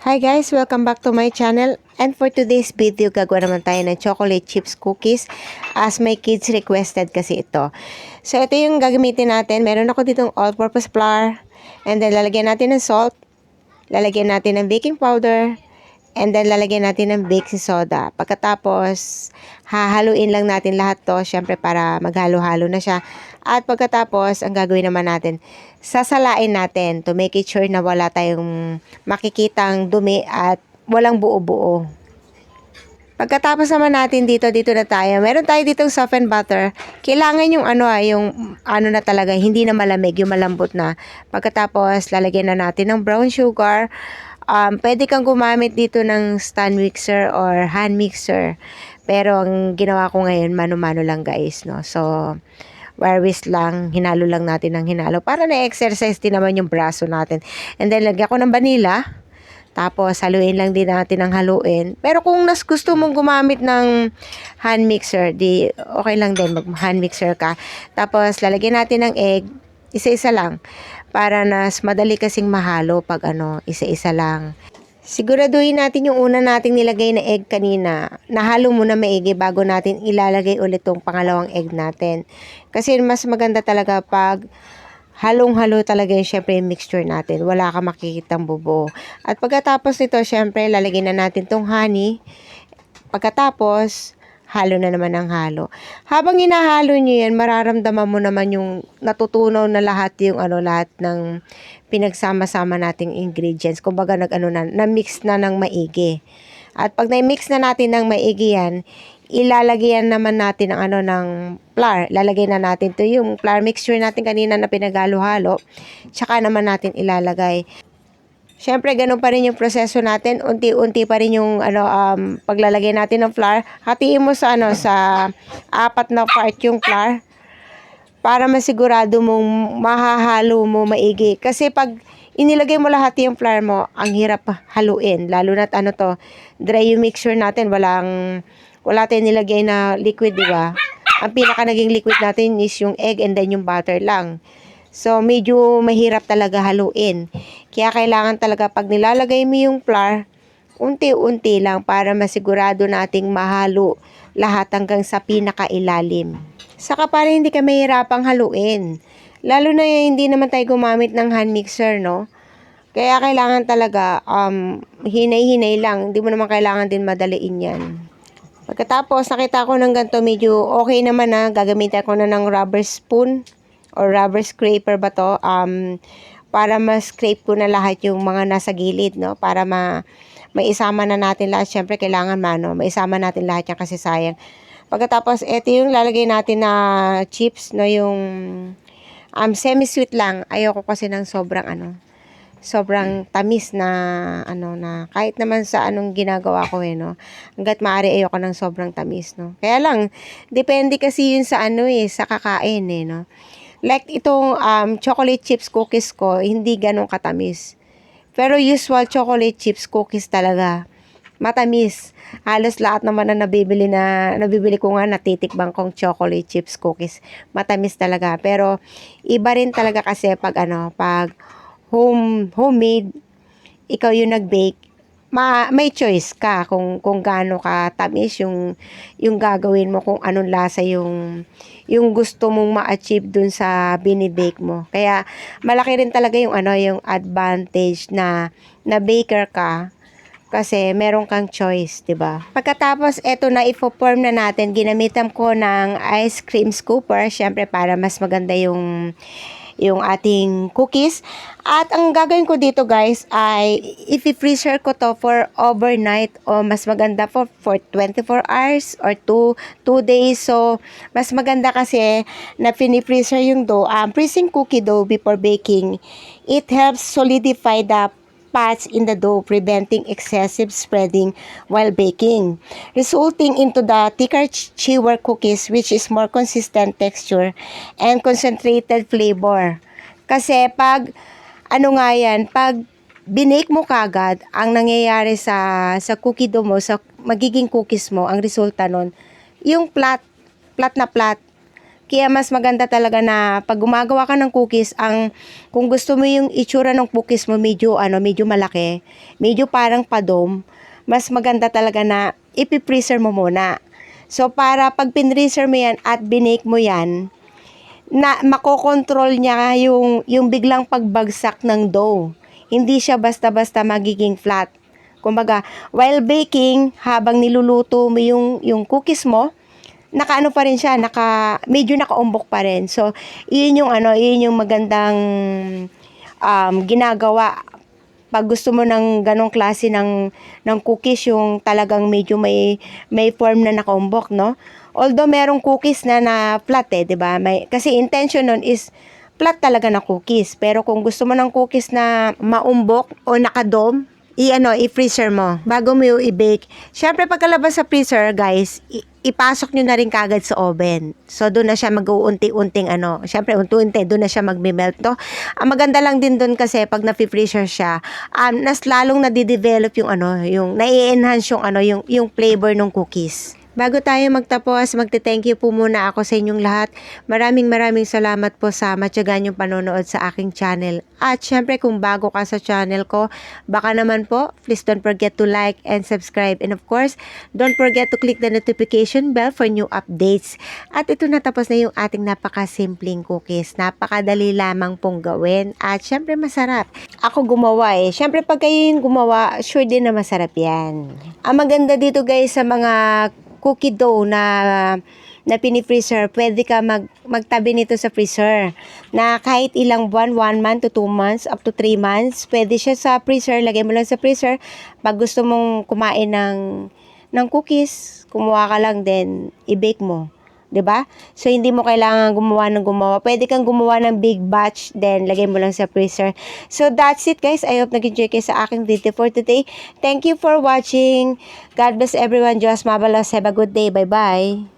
Hi guys! Welcome back to my channel. And for today's video, gagawa naman tayo ng chocolate chips cookies as my kids requested kasi ito. So ito yung gagamitin natin. Meron ako ditong all-purpose flour. And then lalagyan natin ng salt. Lalagyan natin ng baking powder. And then lalagyan natin ng baking soda. Pagkatapos, hahaluin lang natin lahat to. Syempre para maghalo-halo na siya. At pagkatapos, ang gagawin naman natin, sasalain natin to make it sure na wala tayong makikitang dumi at walang buo-buo. Pagkatapos naman natin dito na tayo. Meron tayo ditong softened butter. Kailangan yung yung na talaga, hindi na malamig, yung malambot na. Pagkatapos, lalagyan na natin ng brown sugar. Pwede kang gumamit dito ng stand mixer or hand mixer. Pero ang ginawa ko ngayon, mano-mano lang guys, no. So, wire whisk lang, hinalo lang natin ng hinalo para na-exercise din naman yung braso natin. And then, lagyan ko ng vanilla. Tapos, haluin lang din natin ng haluin. Pero kung gusto mong gumamit ng hand mixer, di okay lang din mag-hand mixer ka. Tapos, lalagyan natin ng egg. Isa-isa lang. Para nas madali kasing mahalo pag isa-isa lang. Siguraduhin natin yung una nating nilagay na egg kanina. Nahalo muna maigi bago natin ilalagay ulit tong pangalawang egg natin. Kasi mas maganda talaga pag halong-halo talaga yung syempre yung mixture natin. Wala ka makikitang bubo. At pagkatapos nito, syempre lalagyan na natin tong honey. Pagkatapos, halo na naman ng halo. Habang hinahalo nyo yan, mararamdaman mo naman yung natutunaw na lahat yung lahat ng pinagsama-sama nating ingredients. Kumbaga na-mix na ng maigi. At pag na-mix na natin ng maigi yan, ilalagyan naman natin ng flour. Lalagay na natin to yung flour mixture natin kanina na pinaghalo-halo. Tsaka naman natin ilalagay. Siyempre, ganun pa rin yung proseso natin. Unti-unti pa rin yung paglalagay natin ng flour. Hatiin mo sa sa 4 na part yung flour para masigurado mong mahahalo mo maigi. Kasi pag inilagay mo lahat yung flour mo, ang hirap haluin. Lalo na't dry yung mixture natin. Wala tayong nilagay na liquid, di ba? Ang pinaka naging liquid natin is yung egg and then yung butter lang. So, medyo mahirap talaga haluin. Kaya kailangan talaga pag nilalagay mo yung flour, unti-unti lang para masigurado nating mahalo lahat hanggang sa pinakailalim. Saka para hindi ka mahirapang haluin. Lalo na hindi naman tayo gumamit ng hand mixer, no? Kaya kailangan talaga hinay-hinay lang. Hindi mo naman kailangan din madaliin yan. Pagkatapos, nakita ko ng ganito, medyo okay naman na. Gagamitin ko na ng rubber spoon or rubber scraper ba to, para ma-scrape ko na lahat yung mga nasa gilid, no? Para maisama na natin lahat. Siyempre, kailangan maisama natin lahat yan kasi sayang. Pagkatapos, ito yung lalagay natin na chips, no? Yung semi-sweet lang. Ayoko kasi ng sobrang tamis na na kahit naman sa anong ginagawa ko no. Hangga't maaari ayoko ng sobrang tamis, no. Kaya lang depende kasi yun sa sa kakain no. Like itong chocolate chips cookies ko, hindi ganun katamis. Pero usual chocolate chips cookies talaga matamis. Halos lahat naman na nabibili ko nga, natitikbang kong chocolate chips cookies. Matamis talaga. Pero iba rin talaga kasi pag pag homemade, ikaw yung nag-bake, may choice ka kung gaano ka tamis yung gagawin mo, kung anong lasa yung gusto mong ma-achieve dun sa binibake mo. Kaya malaki rin talaga yung yung advantage na baker ka kasi meron kang choice, 'di ba? Pagkatapos eto na ipo-form na natin, ginamitan ko ng ice cream scooper, syempre para mas maganda yung ating cookies. At ang gagawin ko dito guys ay i-freezer ko to for overnight o mas maganda for 24 hours or 2 days. So, mas maganda kasi na fini-freezer yung dough. Freezing cookie dough before baking, it helps solidify the fats in the dough, preventing excessive spreading while baking, resulting into the thicker, chewer cookies which is more consistent texture and concentrated flavor. Kasi pag pag binake mo kagad, ang nangyayari sa cookie dough mo, sa magiging cookies mo, ang resulta nun, yung flat na flat. Kaya mas maganda talaga na pag gumagawa ka ng cookies, kung gusto mo yung itsura ng cookies mo medyo malaki, medyo parang padom, mas maganda talaga na ipi-freezer mo muna. So para pag pinreezer mo yan at binake mo yan, na makokontrol niya yung biglang pagbagsak ng dough. Hindi siya basta-basta magiging flat. Kumbaga, while baking, habang niluluto mo yung cookies mo, nakaano pa rin siya, medyo nakaumbok pa rin. So, yun yung magandang ginagawa pag gusto mo ng ganong klase ng cookies, yung talagang medyo may form na nakaumbok, no? Although merong cookies na flat di ba? Kasi intention nun is flat talaga na cookies. Pero kung gusto mo ng cookies na maumbok o nakadome, i-freezer mo bago mo yung i-bake. Syempre pagkalabas sa freezer, guys, ipasok nyo na rin kagad sa oven. So doon na siya mag-uunti-unting syempre unti-unti doon na siya magme-melt to. Ang maganda lang din doon kasi pag na-freezer siya, lalong na-develop yung nai-enhance yung flavor ng cookies. Bago tayo magtapos, magte-thank you po muna ako sa inyong lahat. Maraming salamat po sa matyagan yung panonood sa aking channel. At syempre kung bago ka sa channel ko, baka naman po, please don't forget to like and subscribe. And of course, don't forget to click the notification bell for new updates. At ito natapos na yung ating napakasimpleng cookies. Napakadali lamang pong gawin. At syempre masarap. Ako gumawa Syempre pag kayo yung gumawa, sure din na masarap yan. Ang maganda dito guys sa mga cookie dough na pinifreezer, pwede ka magtabi nito sa freezer na kahit ilang buwan, 1 month to 2 months, up to 3 months, pwede siya sa freezer, lagay mo lang sa freezer. Pag gusto mong kumain ng cookies, kumuha ka lang din, i-bake mo. 'Di ba? So hindi mo kailangan gumawa. Pwede kang gumawa ng big batch, then lagay mo lang sa freezer. So that's it guys. I hope nag-enjoy kayo sa aking video for today. Thank you for watching. God bless everyone. Diyos mabalos. Have a good day. Bye-bye.